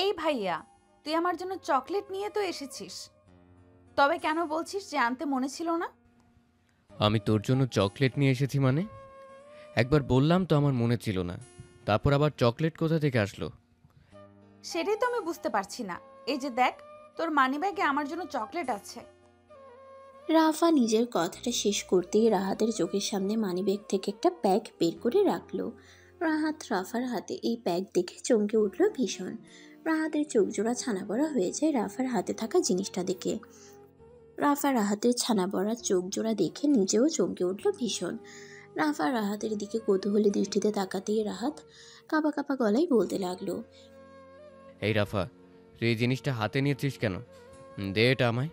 এই ভাইয়া, তুই আমার জন্য চকলেট নিয়ে তো এসেছিস, তবে কেন বলছিস যে আনতে মনে ছিল না? আমি তোর জন্য চকলেট নিয়ে এসেছি মানে? একবার বললাম তো আমার মনে ছিল না। তারপর আবার চকলেট কোথা থেকে আসলো? সেটাই তো আমি বুঝতে পারছি না। এই যে দেখ, তোর মানিব্যাগে আমার জন্য চকলেট আছে। রাফা নিজের কথাটা শেষ করতেই রাহাতের চোখের সামনে মানিব্যাগ থেকে একটা প্যাক বের করে রাখলো। রাফার হাতে এই প্যাক দেখে চমকে উঠল ভীষণ। রাহাতের চোখ জোড়া ছানা বড়া হয়ে যায় রাফার হাতে থাকা জিনিসটা দেখে। রাহাতের ছানা বড়া চোখ জোড়া দেখে নিজেও চমকে উঠল ভীষণ। রাহাতের দিকে কৌতূহলী দৃষ্টিতে তাকাতেই রাহাত কাঁপা কাঁপা গলায় বলতে লাগলো, এই রাফা, তুই এই জিনিসটা হাতে নিয়েছিস কেন? দে এটা আমায়।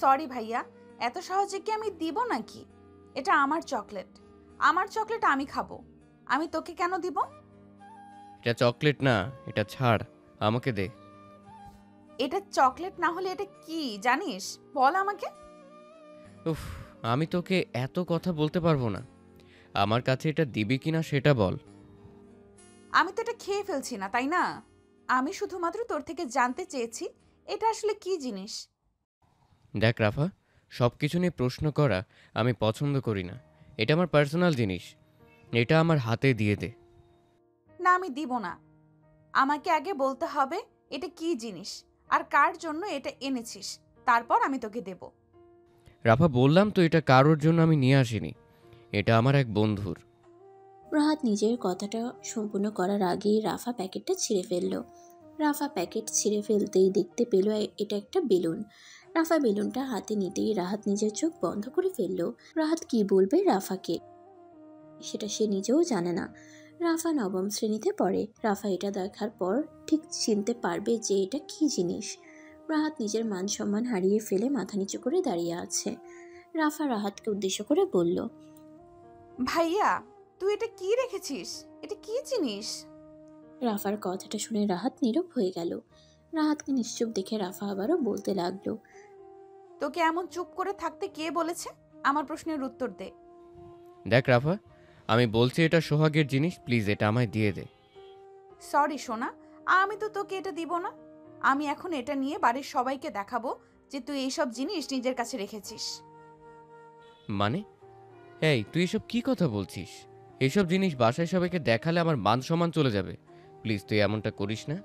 সরি ভাইয়া, এত সহজে কি আমি দিব নাকি? এটা আমার চকলেট, আমার চকলেট আমি খাবো। আমি তোকে কেন দিব? এটা চকলেট না, এটা ছাড়, আমাকে দে। এটা চকলেট না হলে এটা কি জানিস? বল আমাকে। উফ, আমি তোকে এত কথা বলতে পারবো না। আমার কাছে এটা দিবি কিনা সেটা বল। আমি তো এটা খেয়ে ফেলছি না, তাই না? আমি শুধুমাত্র তোর থেকে জানতে চেয়েছি এটা আসলে কি জিনিস। দেখ রাফা, সব কিছু নিয়ে প্রশ্ন করা আমি পছন্দ করি না। এটা আমার পার্সোনাল জিনিস, এটা আমার হাতে দিয়ে দে। না, আমি দিব না। আমাকে আগে বলতে হবে এটা কি জিনিস আর কার জন্য এটা এনেছিস, তারপর আমি তোকে দেব। রাফা, বললাম তো এটা কারোর জন্য আমি নিয়ে আসিনি, এটা আমার এক বন্ধুর। রাহাত নিজের কথাটা সম্পূর্ণ করার আগেই রাফা প্যাকেটটা ছিঁড়ে ফেলল। রাফা প্যাকেট ছিঁড়ে ফেলতেই দেখতে পেল এটা একটা বেলুন। রাফা বেলুনটা হাতে নিতেই রাহাত নিজের চোখ বন্ধ করে ফেলল। রাহাত কি বলবে রাফাকে সেটা সে নিজেও জানে না। রাফা নবম শ্রেণীতে পড়ে। রাফা এটা দেখার পর ঠিক চিনতে পারবে যে এটা কি জিনিস। রাহাত নিজের মান সম্মান হারিয়ে ফেলে মাথা নিচু করে দাঁড়িয়ে আছে। রাফা রাহাতকে উদ্দেশ্য করে বলল, ভাইয়া, তুই এটা কি রেখেছিস? এটা কি জিনিস? রাফার কথাটা শুনে রাহাত নীরব হয়ে গেল। রাহাতকে নিশ্চুপ দেখে রাফা আবারও বলতে লাগলো, তোকে এমন চুপ করে থাকতে কে বলেছে? আমার প্রশ্নের উত্তর দে। দেখ রাফা, আমি বলছি এটা সোহাগের জিনিস, প্লিজ এটা আমায় দিয়ে দে। সরি সোনা, আমি তো তোকে এটা দিব না। আমি এখন এটা নিয়ে বাড়ির সবাইকে দেখাবো যে তুই এইসব জিনিস নিজের কাছে রেখেছিস। মানে? এই তুই এসব কি কথা বলছিস? এইসব জিনিস বাসায় সবাইকে দেখালে আমার মান সম্মান চলে যাবে। প্লিজ তুই এমনটা করিস না।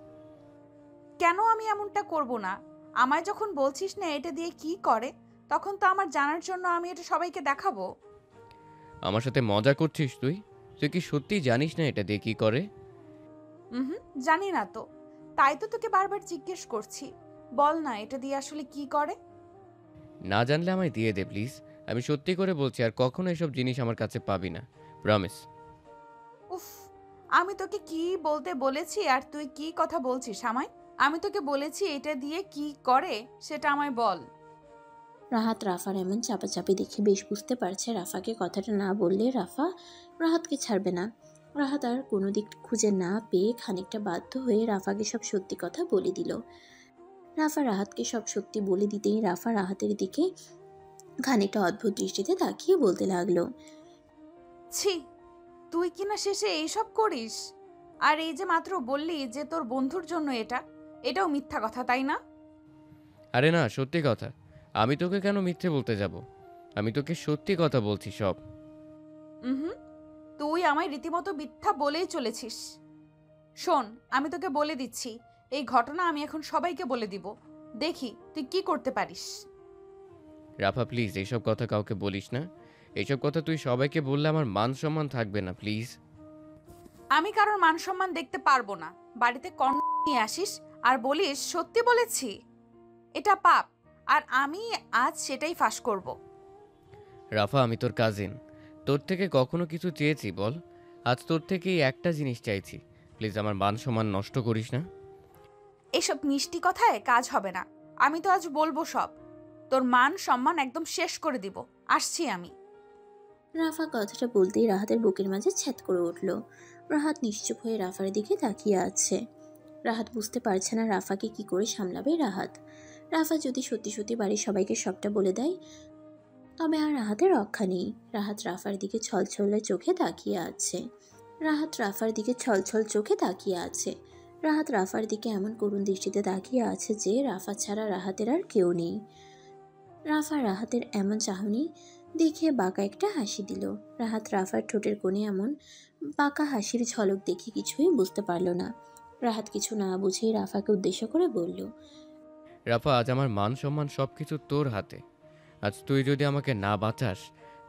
কেন আমি এমনটা করব না? আমায় যখন বলছিস না এটা দিয়ে কি করে, তখন তো আমার জানার জন্য আমি এটা সবাইকে দেখাবো। আমার সাথে মজা করছিস তুই? তুই কি সত্যিই জানিস না এটা দিয়ে কি করে? হুম, জানি না তো, তাই তো তোকে বারবার জিজ্ঞেস করছি। বল না এটা দিয়ে আসলে কি করে। না জানলে আমায় দিয়ে দে প্লিজ। আমি সত্যি করে বলছি আর কখনো এসব জিনিস আমার কাছে পাবি না, প্রমিস। উফ, আমি তোকে কি বলতে বলেছি আর তুই কি কথা বলছিস আমায়? আমি তোকে বলেছি এটা দিয়ে কি করে সেটা আমায় বল। রাহাত রাফার এমন চাপাচাপি দেখে বেশ বুঝতে পারছে রাফাকে কথাটা না বললে রাফা রাহাতকে ছাড়বে না। রাহাত আর কোনো দিক খুঁজে না পেয়ে খানিকটা বাধ্য হয়ে রাফাকে সব সত্যি কথা বলে দিল। রাফা রাহাতকে সব সত্যি বলে দিতেই রাফা রাহাতের দিকে খানিকটা অদ্ভুত দৃষ্টিতে তাকিয়ে বলতে লাগলো, ছি, তুই কিনা শেষে এইসব করিস? আর এই যে মাত্র বললি যে তোর বন্ধুর জন্য এটাও মিথ্যা কথা, তাই না? আরে না, সত্যি কথা। আমি তোকে কেন মিথ্যে বলতে যাব? আমি তোকে সত্যি কথা বলছি সব। হুম, তুই আমায় রীতিমতো মিথ্যা বলেই চলেছিস। শোন, আমি তোকে বলে দিচ্ছি, এই ঘটনা আমি এখন সবাইকে বলে দিব। দেখি তুই কি করতে পারিস। রাফা প্লিজ এইসব কথা কাউকে বলিস না। এইসব কথা তুই সবাইকে বললে আমার মান সম্মান থাকবে না, প্লিজ। আমি কারোর মান সম্মান দেখতে পারবো না। বাড়িতে কর্ণ নিয়ে আসিস আর বলিস সত্যি বলেছি। এটা পাপ, আর আমি আজ সেটাই ফাঁস করব। রাফা, আমি তোর কাজিন। তোর থেকে কখনো কিছু চেয়েছি বল? আজ তোর থেকেই একটা জিনিস চাইছি। প্লিজ আমার মান সম্মান নষ্ট করিস না। এসব মিষ্টি কথায় কাজ হবে না। আমি তো আজ বলবো সব। তোর মান সম্মান একদম শেষ করে দিব। আসছি আমি। রাফা কথাটা বলতেই রাহাতের বুকের মাঝে ছ্যাদ করে উঠল। রাহাত নিশ্চুপ হয়ে রাফার দিকে তাকিয়ে আছে। রাহাত বুঝতে পারছে না রাফাকে কি করে সামলাবে রাহাত। রাফা যদি সত্যি সত্যি বাড়ির সবাইকে সবটা বলে দেয় তবে আর রাহাতের রক্ষা নেই। রাহাত রাফার দিকে ছলছলে চোখে তাকিয়ে আছে। রাহাত রাফার দিকে ছলছল চোখে তাকিয়ে আছে। রাহাত রাফার দিকে এমন করুণ দৃষ্টিতে তাকিয়ে আছে যে রাফা ছাড়া রাহাতের আর কেউ নেই। রাফা রাহাতের এমন চাহনি দেখে বাঁকা একটা হাসি দিল। রাহাত রাফার ঠোঁটের কোণে এমন বাঁকা হাসির ঝলক দেখে কিছুই বুঝতে পারল না। রাহাত কিছু না বুঝেই রাফাকে উদ্দেশ্য করে বলল, রাফা, আজ আমার মান সম্মান সব কিছু তোর হাতে। আজ তুই যদি আমাকে না বাঁচাস,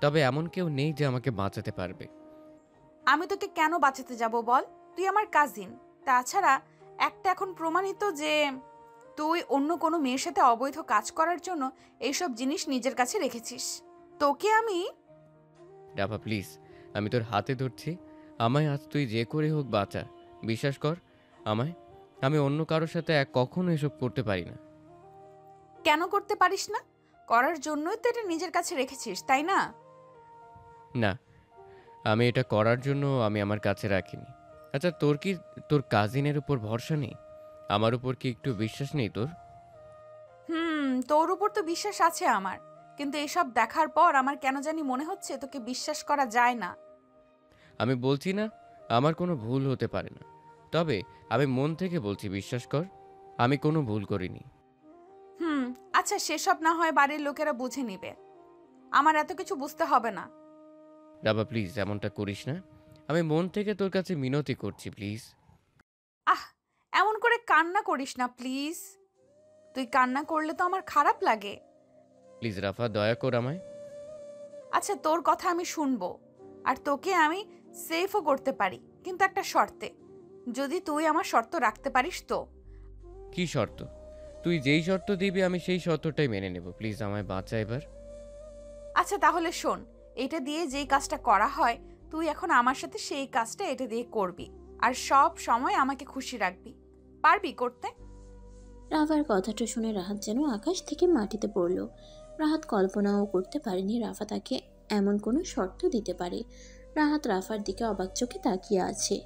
তবে এমন কেউ নেই যে আমাকে বাঁচাতে পারবে। আমি তোকে কেন বাঁচাতে যাব বল? তুই আমার কাজিন। তাছাড়া একটা এখন প্রমাণিত যে তুই অন্য কোনো মেয়ের সাথে অবৈধ কাজ করার জন্য এইসব জিনিস নিজের কাছে রেখেছিস। তোকে আমি রাফা প্লিজ, আমি তোর হাতে ধরছি। আমায় আজ তুই যে করে হোক বাঁচা। বিশ্বাস কর আমায়। আমি অন্য কারোর সাথে কখনো এসব করতে পারি না। কেন করতে পারিস না? করার জন্যই তো এটা নিজের কাছে রেখেছিস, তাই না? না, আমি এটা করার জন্য আমি আমার কাছে রাখিনি। আচ্ছা, তোর কি তোর কাজিনের উপর ভরসা নেই? আমার উপর কি একটু বিশ্বাস নেই তোর? তোর উপর তো বিশ্বাস আছে আমার, কিন্তু এসব দেখার পর আমার কেন জানি মনে হচ্ছে তোকে বিশ্বাস করা যায় না। আমি বলছি না আমার কোনো ভুল হতে পারে না, তবে আমি মন থেকে বলছি বিশ্বাস কর, আমি কোনো ভুল করিনি। আচ্ছা, সেসব না হয় বাড়ির লোকেরা বুঝে নিবে, আমার এত কিছু বুঝতে হবে না। রাবা প্লিজ, এমনটা করিস না। আমি মন থেকে তোর কাছে মিনতি করছি, প্লিজ। আহ, এমন করে কান্না করিস না প্লিজ। তুই কান্না করলে তো আমার খারাপ লাগে। প্লিজ রাফা, দয়া কর আমায়। আচ্ছা, তোর কথা আমি শুনবো, আর তোকে আমি সেফও করতে পারি, কিন্তু একটা শর্তে। যদি তুই আমার শর্ত রাখতে পারিস তো। কি শর্ত? তুই যেই শর্ত দিবি আমি সেই শর্তটাই মেনে নেব। প্লিজ আমায় বাঁচা এবার। আচ্ছা তাহলে শোন, এটা দিয়ে যেই কাজটা করা হয় তুই এখন আমার সাথে সেই কাজটা এটা দিয়ে করবি, আর সব সময় আমাকে খুশি রাখবি। পারবি করতে? রাফার কথাটা শুনে রাহাত যেন আকাশ থেকে মাটিতে পড়ল। রাহাত কল্পনাও করতে পারেনি রাফা তাকে এমন কোনো শর্ত দিতে পারে। রাহাত রাফার দিকে অবাক চোখে তাকিয়ে আছে।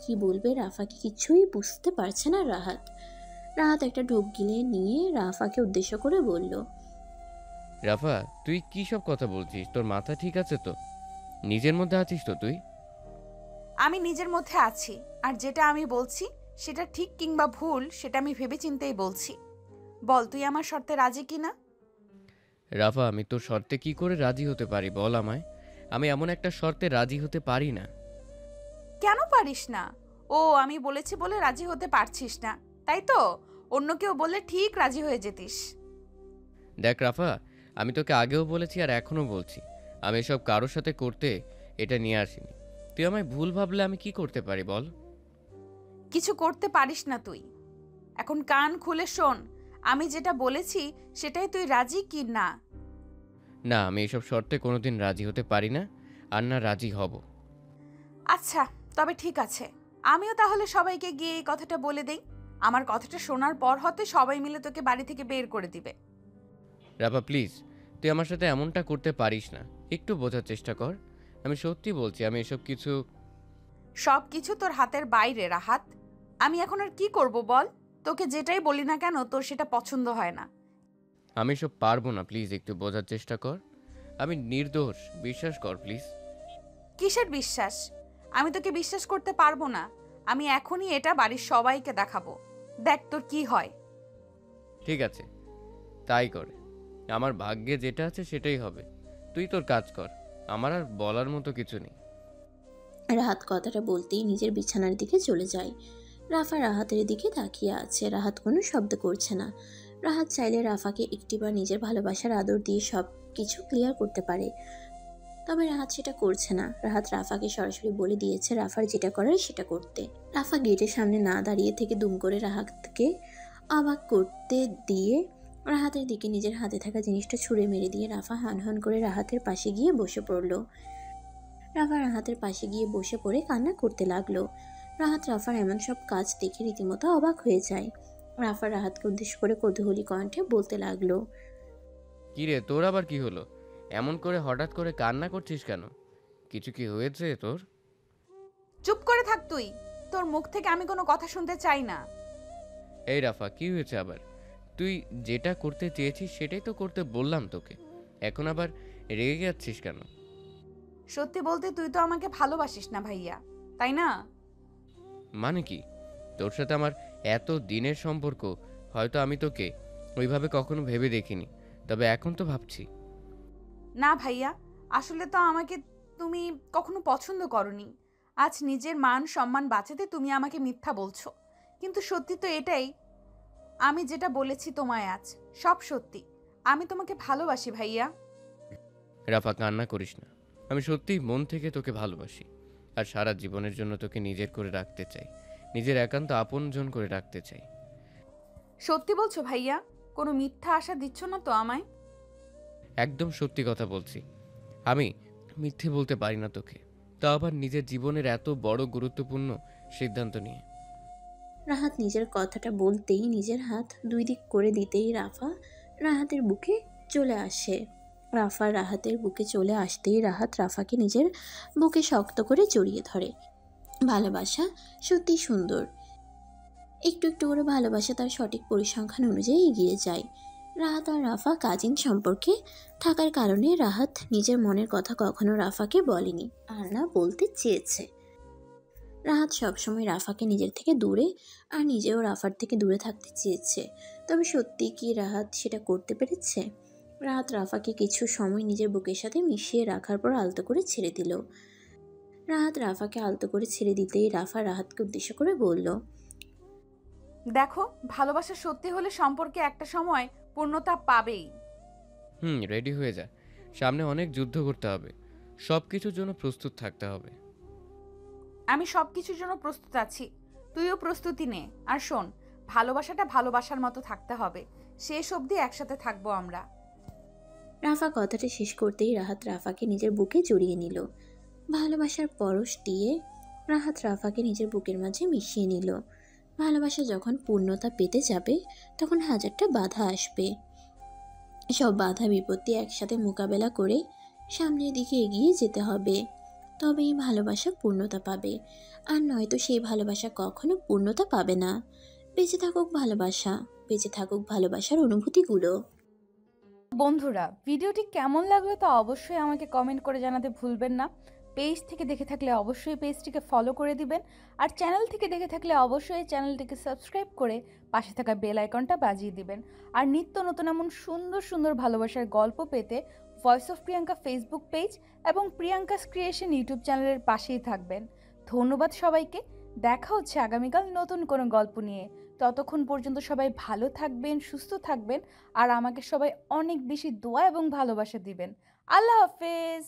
কি বলবে রাফাকে কিছুই বুঝতে পারছে না রাহাত। রাহাত একটা ঢোক গিলে নিয়ে রাফাকে উদ্দেশ্য করে বলল, রাফা, তুই কি সব কথা বলছিস? তোর মাথা ঠিক আছে তো? নিজের মধ্যে আছিস তো তুই? আমি নিজের মধ্যে আছি, আর যেটা আমি বলছি সেটা ঠিক কিংবা ভুল সেটা আমি ভেবেচিন্তেই বলছি। বল, তুই আমার শর্তে রাজি কিনা? রাফা, আমি তোর শর্তে কি করে রাজি হতে পারি বল আমায়। আমি এমন একটা শর্তে রাজি হতে পারি না। কেন পারিস না? ও, আমি বলেছি বলে রাজি হতে পারছিস না, তাই তো? অন্য কেউ বললে ঠিক রাজি হয়ে যেতিস। দেখ রাফা, আমি তোকে আগেও বলেছি আর এখনো বলছি, আমি এসব কারোর সাথে করতে এটা নিয়ে আসিনি। তুই আমায় ভুল ভাবলে আমি কি করতে পারি বল? কিছু করতে পারিস না তুই। এখন কান খুলে শোন, আমি যেটা বলেছি সেটাই তুই রাজি কি না? না, আমি এসব শর্তে কোনোদিন রাজি হতে পারি না, আর না রাজি হব। আচ্ছা, তবে ঠিক আছে। আমিও তাহলে সবাইকে গিয়ে এই কথাটা বলে দেই। আমার কথাটা শোনার পর হতে সবাই মিলে তোকে বাড়ি থেকে বের করে দিবে। রাফা প্লিজ, তুই আমার সাথে এমনটা করতে পারিস না। একটু বোঝার চেষ্টা কর। আমি সত্যি বলছি, আমি এসব কিছু। সব কিছু তোর হাতের বাইরে রাহাত। আমি এখন আর কি করব বল? তোকে যেটাই বলি না কেন তোর সেটা পছন্দ হয় না। আমি এসব পারবো না, প্লিজ একটু বোঝার চেষ্টা কর। আমি নির্দোষ, বিশ্বাস কর প্লিজ। কিসের বিশ্বাস? আমি তোকে বিশ্বাস করতে পারবো না। আমি এখনই এটা বাড়ির সবাইকে দেখাবো। দেখ তোর কি হয়। ঠিক আছে, তাই করে। আমার ভাগ্যে যেটা আছে সেটাই হবে। তুই তোর কাজ কর, আমার আর বলার মতো কিছু নেই। রাহাত কথাটা বলতেই নিজের বিছানার দিকে চলে যায়। রাফা রাহাতের দিকে তাকিয়ে আছে। রাহাত কোনো শব্দ করছে না। রাহাত চাইলে রাফাকে একটিবার নিজের ভালোবাসার আদর দিয়ে সব কিছু ক্লিয়ার করতে পারে, তবে রাহাত সেটা করছে না। রাহাত রাফাকে সরাসরি বলে দিয়েছে রাফার যেটা করার সেটা করতে। রাফা গেটের সামনে না দাঁড়িয়ে থেকে দুম করে রাহাতকে অবাক করতে দিয়ে রাহাতের দিকে নিজের হাতে থাকা জিনিসটা ছুঁড়ে মেরে দিয়ে রাফা হন করে রাহাতের পাশে গিয়ে বসে পড়ল। রাফা রাহাতের পাশে গিয়ে বসে পড়ে কান্না করতে লাগলো। রাহাত রাফার এমন সব কাজ দেখে রীতিমতো অবাক হয়ে যায়। রাফা রাহাতকে উদ্দেশ্য করে কৌতূহলী কণ্ঠে বলতে লাগলো, কি রে, তোর আবার কি হলো? এমন করে হঠাৎ করে কান্না করছিস কেন? কিছু কি হয়েছে তোর? চুপ করে থাক তুই। তোর মুখ থেকে আমি কোনো কথা শুনতে চাই না। এই রাফা, কি হয়েছে আবার? তুই যেটা করতে চেয়েছিস সেটাই তো করতে বললাম তোকে, এখন আবার রেগে যাচ্ছিস কেন? সত্যি বলতে তুই তো আমাকে ভালোবাসিস না ভাইয়া, তাই না? মানে কি? তোর সাথে আমার এত দিনের সম্পর্ক, হয়তো আমি তোকে ওইভাবে কখনো ভেবে দেখিনি, তবে এখন তো ভাবছি। না ভাইয়া, আসলে তো আমাকে তুমি কখনো পছন্দ করনি। আজ নিজের মান সম্মান বাঁচাতে তুমি আমাকে মিথ্যা বলছো, কিন্তু সত্যি তো এটাই। আমি যেটা বলেছি তোমায় আজ, সব সত্যি। আমি তোমাকে ভালোবাসি ভাইয়া। রাফা, কান্না করিস না। আমি সত্যিই মন থেকে তোকে ভালোবাসি, আর সারা জীবনের জন্য তোকে নিজের করে রাখতে চাই, নিজের একান্ত আপনজন করে রাখতে চাই। সত্যি বলছো ভাইয়া? কোনো মিথ্যা আশা দিচ্ছ না তো আমায়? একদম সত্যি কথা বলছি। আমি মিথ্যে বলতে পারি না তোকে, তা আবার নিজের জীবনের এত বড় গুরুত্বপূর্ণ সিদ্ধান্ত নিয়ে। রাহাত নিজের কথাটা বলতেই নিজের হাত দুই দিক করে দিতেই রাফা রাহাতের বুকে চলে আসে। রাফা রাহাতের বুকে চলে আসতেই রাহাত রাফাকে নিজের বুকে শক্ত করে জড়িয়ে ধরে। ভালোবাসা সত্যি সুন্দর। একটু একটু করে ভালোবাসা তার সঠিক পরিসংখ্যান অনুযায়ী এগিয়ে যায়। রাহাত আর রাফা কাজিন সম্পর্কে থাকার কারণে রাহাত নিজের মনের কথা কখনো রাফাকে বলেনি, আর না বলতে চেয়েছে। রাহাত সবসময় রাফাকে নিজের থেকে দূরে আর নিজেও রাফার থেকে দূরে থাকতে চেয়েছে। তবে সত্যি কি রাহাত সেটা করতে পেরেছে? রাহাত রাফাকে কিছু সময় নিজের বুকের সাথে মিশিয়ে রাখার পর আলতো করে ছেড়ে দিল। রাহাত রাফাকে আলতো করে ছেড়ে দিতেই রাফা রাহাতকে উদ্দেশ্য করে বলল, দেখো, ভালোবাসা সত্যি হলে সম্পর্কে একটা সময় পূর্ণতা পাবেই। রেডি হয়ে যা, সামনে অনেক যুদ্ধ করতে হবে, সব কিছুর জন্য প্রস্তুত থাকতে হবে। আমি সব কিছুর জন্য প্রস্তুত আছি, তুইও প্রস্তুতি নে। আর শোন, ভালোবাসাটা ভালোবাসার মতো থাকতে হবে। শেষ অবধি একসাথে থাকবো আমরা। রাফা কথাটা শেষ করতেই রাহাত রাফাকে নিজের বুকে জড়িয়ে নিল। ভালোবাসার পরশ দিয়ে রাহাত রাফাকে নিজের বুকের মাঝে মিশিয়ে নিল। ভালোবাসা যখন পূর্ণতা পেতে যাবে তখন হাজারটা বাধা আসবে। সব বাধা বিপত্তি একসাথে মোকাবেলা করে সামনের দিকে এগিয়ে যেতে হবে, তবেই ভালোবাসা পূর্ণতা পাবে। আর নয়তো সেই ভালোবাসা কখনো পূর্ণতা পাবে না। বেঁচে থাকুক ভালোবাসা, বেঁচে থাকুক ভালোবাসার অনুভূতিগুলো। বন্ধুরা, ভিডিওটি কেমন লাগলো তা অবশ্যই আমাকে কমেন্ট করে জানাতে ভুলবেন না। পেজ থেকে দেখে থাকলে অবশ্যই পেজটিকে ফলো করে দিবেন, আর চ্যানেল থেকে দেখে থাকলে অবশ্যই চ্যানেলটিকে সাবস্ক্রাইব করে পাশে থাকা বেল আইকনটা বাজিয়ে দিবেন। আর নিত্য নতুন এমন সুন্দর সুন্দর ভালোবাসার গল্প পেতে voice of Priyanka Facebook page এবং প্রিয়াঙ্কাস ক্রিয়েশন ইউটিউব চ্যানেলের পাশেই থাকবেন। ধন্যবাদ সবাইকে। দেখা হচ্ছে আগামীকাল নতুন কোনো গল্প নিয়ে। ততক্ষণ পর্যন্ত সবাই ভালো থাকবেন, সুস্থ থাকবেন, আর আমাকে সবাই অনেক বেশি দোয়া এবং ভালোবাসা দিবেন। আল্লাহ হাফেজ।